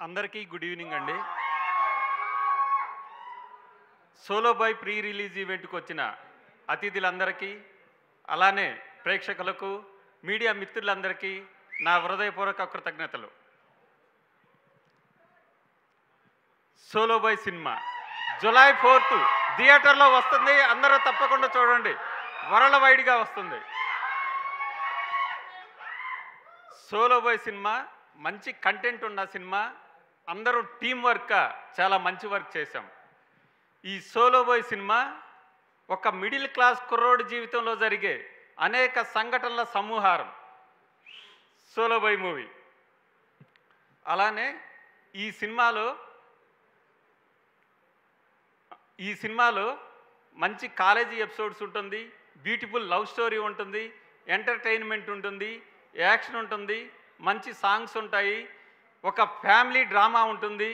అందరికీ good evening అండి. Solo bye pre release ఈవెంట్కి వచ్చిన అతిథులందరికీ, అలానే ప్రేక్షకులకు, మీడియా మిత్రులందరికీ నా హృదయపూర్వక కృతజ్ఞతలు. సోలో బాయ్ సినిమా జూలై 4 థియేటర్లో వస్తుంది. అందరూ తప్పకుండా చూడండి. వరల్డ్ వైడ్గా వస్తుంది. సోలో బాయ్ సినిమా మంచి కంటెంట్ ఉన్న సినిమా. అందరూ టీం వర్క్గా చాలా మంచి వర్క్ చేశాం. ఈ సోలో బాయ్ సినిమా ఒక మిడిల్ క్లాస్ కుర్రోడి జీవితంలో జరిగే అనేక సంఘటనల సమూహారం సోలో బాయ్ మూవీ. అలానే ఈ సినిమాలో మంచి కాలేజీ ఎపిసోడ్స్ ఉంటుంది, బ్యూటిఫుల్ లవ్ స్టోరీ ఉంటుంది, ఎంటర్టైన్మెంట్ ఉంటుంది, యాక్షన్ ఉంటుంది, మంచి సాంగ్స్ ఉంటాయి, ఒక ఫ్యామిలీ డ్రామా ఉంటుంది,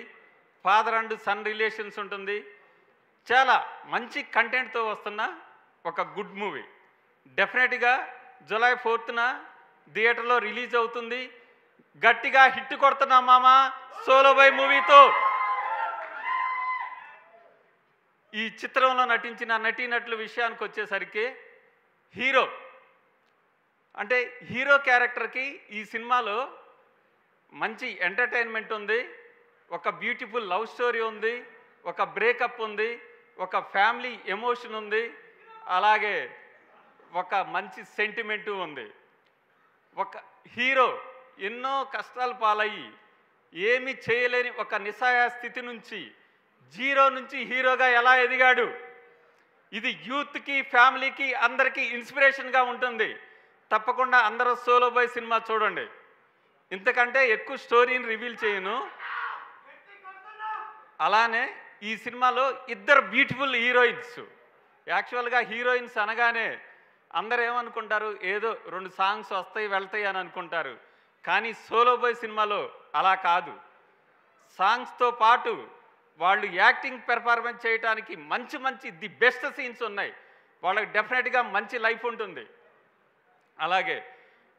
ఫాదర్ అండ్ సన్ రిలేషన్స్ ఉంటుంది. చాలా మంచి కంటెంట్తో వస్తున్న ఒక గుడ్ మూవీ. డెఫినెట్గా జూలై 4న థియేటర్లో రిలీజ్ అవుతుంది. గట్టిగా హిట్ కొడుతున్నాం మామ సోలో బాయ్ మూవీతో. ఈ చిత్రంలో నటించిన నటీనటుల విషయానికి వచ్చేసరికి హీరో క్యారెక్టర్కి ఈ సినిమాలో మంచి ఎంటర్టైన్మెంట్ ఉంది, ఒక బ్యూటిఫుల్ లవ్ స్టోరీ ఉంది, ఒక బ్రేకప్ ఉంది, ఒక ఫ్యామిలీ ఎమోషన్ ఉంది, అలాగే ఒక మంచి సెంటిమెంటు ఉంది. ఒక హీరో ఎన్నో కష్టాలు పాలయ్యి ఏమీ చేయలేని ఒక నిస్సహాయ స్థితి నుంచి జీరో నుంచి హీరోగా ఎలా ఎదిగాడు, ఇది యూత్కి, ఫ్యామిలీకి, అందరికీ ఇన్స్పిరేషన్గా ఉంటుంది. తప్పకుండా అందరూ సోలో బాయ్ సినిమా చూడండి. ఇంతకంటే ఎక్కువ స్టోరీని రివీల్ చేయను. అలానే ఈ సినిమాలో ఇద్దరు బ్యూటిఫుల్ హీరోయిన్స్. యాక్చువల్గా హీరోయిన్స్ అనగానే అందరూ ఏమనుకుంటారు, ఏదో 2 సాంగ్స్ వస్తాయి వెళ్తాయి అని అనుకుంటారు. కానీ సోలో బాయ్ సినిమాలో అలా కాదు. సాంగ్స్తో పాటు వాళ్ళు యాక్టింగ్ పెర్ఫార్మెన్స్ చేయడానికి మంచి ది బెస్ట్ సీన్స్ ఉన్నాయి. వాళ్ళకి డెఫినెట్గా మంచి లైఫ్ ఉంటుంది. అలాగే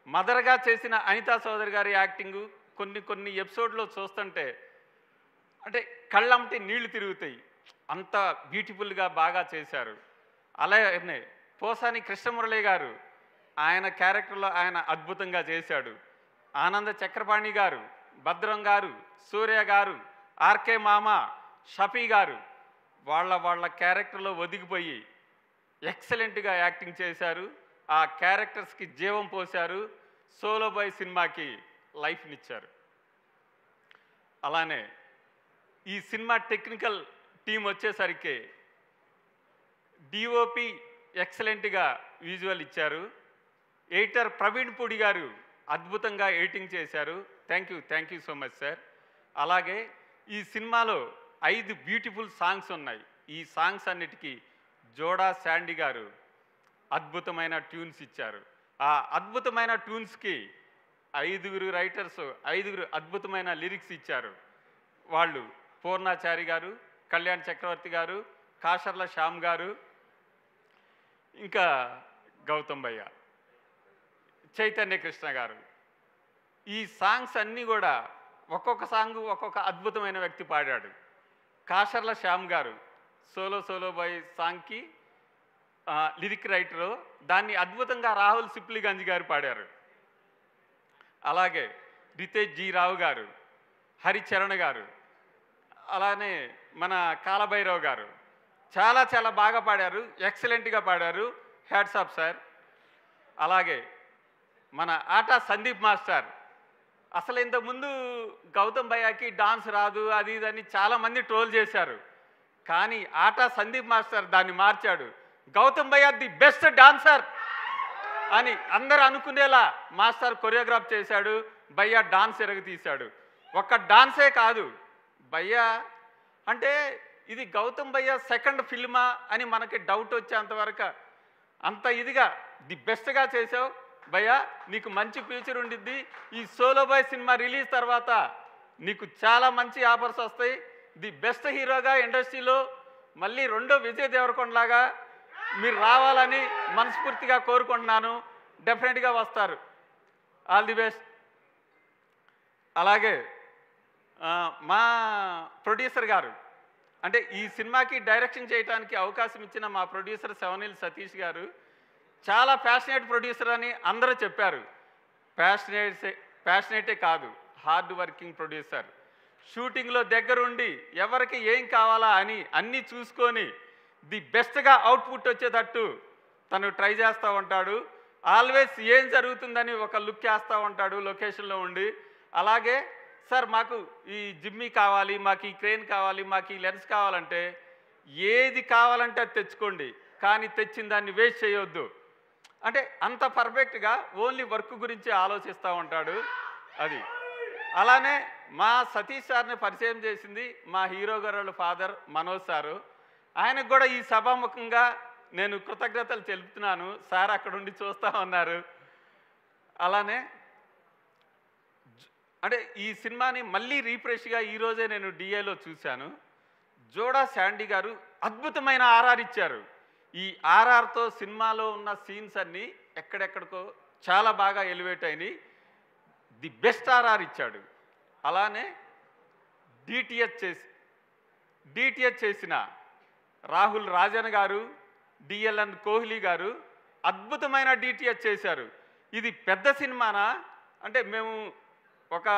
మదర్గా చేసిన అనితా చౌదరి గారి యాక్టింగు కొన్ని ఎపిసోడ్లో చూస్తుంటే అంటే కళ్ళంటి నీళ్లు తిరుగుతాయి. అంత బ్యూటిఫుల్గా బాగా చేశారు. అలాగే పోసాని కృష్ణమురళి గారు ఆయన క్యారెక్టర్లో ఆయన అద్భుతంగా చేశాడు. ఆనంద చక్రపాణి గారు, భద్రం గారు, సూర్య గారు, ఆర్కే మామ, షఫీ గారు వాళ్ళ క్యారెక్టర్లో ఒదిగిపోయి ఎక్సలెంట్గా యాక్టింగ్ చేశారు. ఆ క్యారెక్టర్స్కి జీవం పోశారు. సోలో బాయ్ సినిమాకి లైఫ్నిచ్చారు. అలానే ఈ సినిమా టెక్నికల్ టీం వచ్చేసరికి డిఓపి ఎక్సలెంట్గా విజువల్ ఇచ్చారు. ఎడిటర్ ప్రవీణ్ పూడి గారు అద్భుతంగా ఎడిటింగ్ చేశారు. Thank you so much sir. అలాగే ఈ సినిమాలో 5 బ్యూటిఫుల్ సాంగ్స్ ఉన్నాయి. ఈ సాంగ్స్ అన్నిటికీ జోడా శాండీ గారు అద్భుతమైన ట్యూన్స్ ఇచ్చారు. ఆ అద్భుతమైన ట్యూన్స్కి 5 రైటర్స్ 5 అద్భుతమైన లిరిక్స్ ఇచ్చారు. వాళ్ళు పూర్ణాచారి గారు, కళ్యాణ్ చక్రవర్తి గారు, కాషర్ల శ్యామ్ గారు, ఇంకా గౌతమ్ భయ్య, చైతన్య కృష్ణ గారు. ఈ సాంగ్స్ అన్నీ కూడా ఒక్కొక్క సాంగ్ ఒక్కొక్క అద్భుతమైన వ్యక్తి పాడాడు. కాషర్ల శ్యామ్ గారు సోలో బాయ్ సాంగ్కి లిరిక్ రైటరు, దాన్ని అద్భుతంగా రాహుల్ సిప్లిగంజ్ గారు పాడారు. అలాగే రితేష్ జీ రావు గారు, హరిచరణ్ గారు, అలానే మన కాలభైరవ్ గారు చాలా బాగా పాడారు. ఎక్సలెంట్గా పాడారు. Hats off sir. అలాగే మన ఆటా సందీప్ మాస్టర్. అసలు ఇంతకుముందు గౌతమ్ భయ్యాకి డాన్స్ రాదు అది ఇదని చాలామంది ట్రోల్ చేశారు. కానీ ఆటా సందీప్ మాస్టర్ దాన్ని మార్చాడు. గౌతమ్ భయ్యా ది బెస్ట్ డాన్సర్ అని అందరూ అనుకునేలా మాస్టర్ కొరియోగ్రాఫ్ చేశాడు. భయ్యా డాన్స్ ఎరగతీశాడు. ఒక్క డాన్సే కాదు, భయ్యా అంటే ఇది గౌతమ్ భయ్యా సెకండ్ ఫిల్మా అని మనకి డౌట్ వచ్చేంతవరకు అంత ఇదిగా ది బెస్ట్గా చేసావు భయ్యా. నీకు మంచి ఫ్యూచర్ ఉండిద్ది. ఈ సోలో బాయ్ సినిమా రిలీజ్ తర్వాత నీకు చాలా మంచి ఆఫర్స్ వస్తాయి. ది బెస్ట్ హీరోగా ఇండస్ట్రీలో మళ్ళీ రెండో విజయ్ దేవరకొండలాగా మీరు రావాలని మనస్ఫూర్తిగా కోరుకుంటున్నాను. డెఫినెట్గా వస్తారు. All the best. అలాగే మా ప్రొడ్యూసర్ గారు, అంటే ఈ సినిమాకి డైరెక్షన్ చేయడానికి అవకాశం ఇచ్చిన మా ప్రొడ్యూసర్ సెవెనిల్ సతీష్ గారు చాలా ప్యాషనేట్ ప్రొడ్యూసర్ అని అందరూ చెప్పారు. ప్యాషనేటే కాదు, హార్డ్ వర్కింగ్ ప్రొడ్యూసర్. షూటింగ్లో దగ్గరుండి ఎవరికి ఏం కావాలా అని అన్నీ చూసుకొని ది బెస్ట్గా అవుట్పుట్ వచ్చేటట్టు తను ట్రై చేస్తూ ఉంటాడు. ఆల్వేస్ ఏం జరుగుతుందని ఒక లుక్ వేస్తూ ఉంటాడు లొకేషన్లో ఉండి. అలాగే సార్ మాకు ఈ జిమ్మీ కావాలి, మాకు ఈ క్రేన్ కావాలి, మాకు ఈ లెన్స్ కావాలంటే ఏది కావాలంటే అది తెచ్చుకోండి, కానీ తెచ్చిన దాన్ని వేస్ట్ చేయొద్దు. అంటే అంత పర్ఫెక్ట్గా ఓన్లీ వర్క్ గురించి ఆలోచిస్తూ ఉంటాడు. అది అలానే మా సతీష్ సార్ని పరిచయం చేసింది మా హీరో గారు ఫాదర్ మనోజ్ సారు. ఆయనకు కూడా ఈ సభాముఖంగా నేను కృతజ్ఞతలు తెలుపుతున్నాను. సార్ అక్కడ ఉండి చూస్తూ ఉన్నారు. అలానే అంటే ఈ సినిమాని మళ్ళీ రీఫ్రెష్గా ఈరోజే నేను డిఏలో చూశాను. జోడా శాండీ గారు అద్భుతమైన ఆర్ఆర్ ఇచ్చారు. ఈ ఆర్ఆర్తో సినిమాలో ఉన్న సీన్స్ అన్నీ ఎక్కడెక్కడికో చాలా బాగా ఎలివేట్ అయినాయి. ది బెస్ట్ ఆర్ఆర్ ఇచ్చాడు. అలానే డిటిహెచ్ చేసిన రాహుల్ రాజన్ గారు, డిఎల్ఎన్ కోహ్లీ గారు అద్భుతమైన డిటిహెచ్ చేశారు. ఇది పెద్ద సినిమానా అంటే మేము ఒక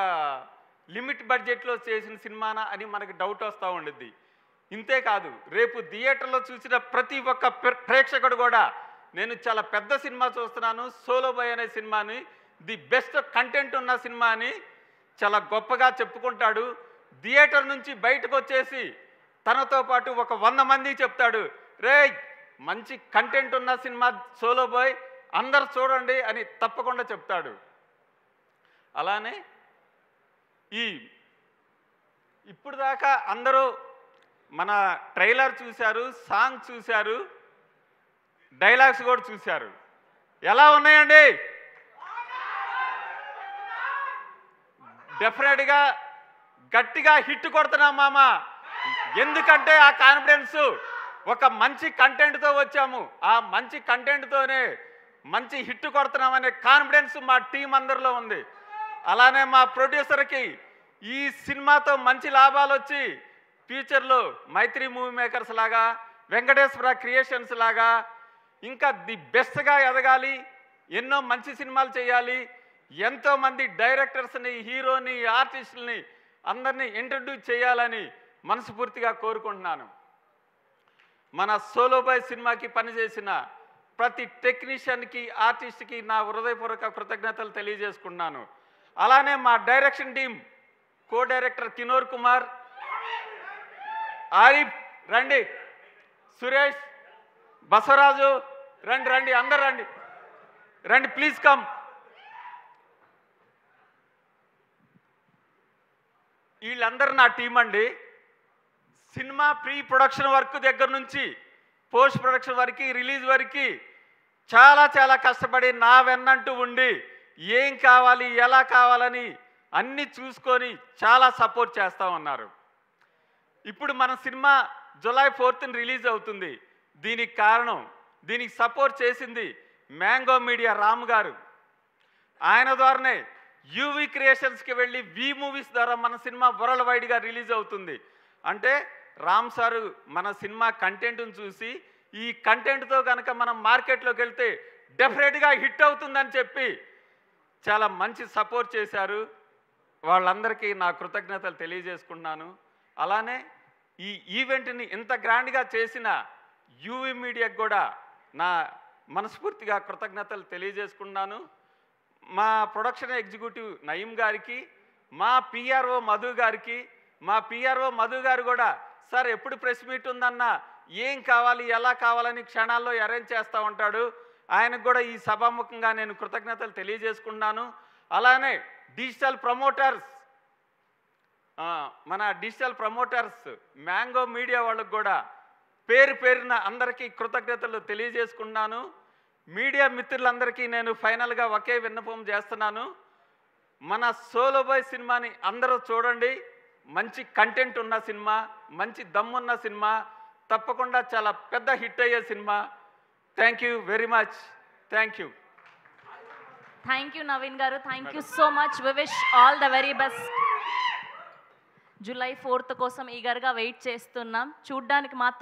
లిమిట్ బడ్జెట్లో చేసిన సినిమానా అని మనకు డౌట్ వస్తూ ఉండిద్ది. ఇంతేకాదు రేపు థియేటర్లో చూసిన ప్రతి ఒక్క ప్రేక్షకుడు కూడా నేను చాలా పెద్ద సినిమా చూస్తున్నాను, సోలో బాయ్ అనే సినిమాని ది బెస్ట్ కంటెంట్ ఉన్న సినిమా అని చాలా గొప్పగా చెప్పుకుంటాడు. థియేటర్ నుంచి బయటకు వచ్చేసి తనతో పాటు ఒక 100 మంది చెప్తాడు, రే మంచి కంటెంట్ ఉన్న సినిమా సోలో బాయ్, అందరు చూడండి అని తప్పకుండా చెప్తాడు. అలానే ఇప్పుడు దాకా అందరూ మన ట్రైలర్ చూశారు, సాంగ్ చూశారు, డైలాగ్స్ కూడా చూశారు. ఎలా ఉన్నాయండి? డెఫినెట్గా గట్టిగా హిట్ కొడుతున్నాం మామ. ఎందుకంటే ఆ కాన్ఫిడెన్స్ ఒక మంచి కంటెంట్తో వచ్చాము. ఆ మంచి కంటెంట్తోనే మంచి హిట్ కొడుతున్నామనే కాన్ఫిడెన్స్ మా టీం అందరిలో ఉంది. అలానే మా ప్రొడ్యూసర్కి ఈ సినిమాతో మంచి లాభాలు వచ్చి ఫ్యూచర్లో మైత్రి మూవీ మేకర్స్ లాగా, వెంకటేశ్వర క్రియేషన్స్ లాగా ఇంకా ది బెస్ట్గా ఎదగాలి, ఎన్నో మంచి సినిమాలు చేయాలి, ఎంతోమంది డైరెక్టర్స్ని, హీరోని, ఆర్టిస్టులని అందరినీ ఇంట్రడ్యూస్ చేయాలని మనస్ఫూర్తిగా కోరుకుంటున్నాను. మన సోలో బాయ్ సినిమాకి పనిచేసిన ప్రతి టెక్నీషియన్కి, ఆర్టిస్ట్కి నా హృదయపూర్వక కృతజ్ఞతలు తెలియజేసుకుంటున్నాను. అలానే మా direction team co director Kinor Kumar, Arif రండి, సురేష్, బసవరాజు రండి, అందరు రండి ప్లీజ్ కమ్. వీళ్ళందరూ నా టీం అండి. సినిమా ప్రీ ప్రొడక్షన్ వర్క్ దగ్గర నుంచి పోస్ట్ ప్రొడక్షన్ వరకు, రిలీజ్ వరకు చాలా చాలా కష్టపడి నా వెన్నంటూ ఉండి ఏం కావాలి, ఎలా కావాలని అన్నీ చూసుకొని చాలా సపోర్ట్ చేస్తూ ఉన్నారు. ఇప్పుడు మన సినిమా జూలై 4th రిలీజ్ అవుతుంది. దీనికి కారణం, దీనికి సపోర్ట్ చేసింది మ్యాంగో మీడియా రామ్ గారు. ఆయన ద్వారానే యూవీ క్రియేషన్స్కి వెళ్ళి వి మూవీస్ ద్వారా మన సినిమా వరల్డ్ వైడ్గా రిలీజ్ అవుతుంది. అంటే రామ్ సారు మన సినిమా కంటెంట్ను చూసి ఈ కంటెంట్తో కనుక మనం మార్కెట్లోకి వెళ్తే డెఫినెట్గా హిట్ అవుతుందని చెప్పి చాలా మంచి సపోర్ట్ చేశారు. వాళ్ళందరికీ నా కృతజ్ఞతలు తెలియజేసుకుంటున్నాను. అలానే ఈ ఈవెంట్ని ఇంత గ్రాండ్గా చేసిన యూవీ మీడియాకు కూడా నా మనస్ఫూర్తిగా కృతజ్ఞతలు తెలియజేసుకున్నాను. మా ప్రొడక్షన్ ఎగ్జిక్యూటివ్ నయీం గారికి, మా పిఆర్ఓ మధు గారికి, మా పిఆర్ఓ మధు గారు కూడా సార్ ఎప్పుడు ప్రెస్ మీట్ ఉందన్నా ఏం కావాలి, ఎలా కావాలని క్షణాల్లో అరేంజ్ చేస్తూ ఉంటాడు. ఆయనకు కూడా ఈ సభాముఖంగా నేను కృతజ్ఞతలు తెలియజేసుకున్నాను. అలానే డిజిటల్ ప్రమోటర్స్, మన డిజిటల్ ప్రమోటర్స్ మ్యాంగో మీడియా వాళ్ళకు కూడా పేరున అందరికీ కృతజ్ఞతలు తెలియజేసుకున్నాను. మీడియా మిత్రులందరికీ నేను ఫైనల్గా ఒకే విన్నపం చేస్తున్నాను. మన సోలో బాయ్ సినిమాని అందరూ చూడండి. మంచి కంటెంట్ ఉన్న సినిమా, మంచి దమ్మున్న సినిమా, తప్పకుండా చాలా పెద్ద హిట్ అయ్యే సినిమా. Thank you very much. Thank you. Thank you Naveen గారు. Thank you so much. We wish all the very best. July 4th కోసం ఈగర్గా వెయిట్ చేస్తున్నాం. చూడ్డానికి మాత్రం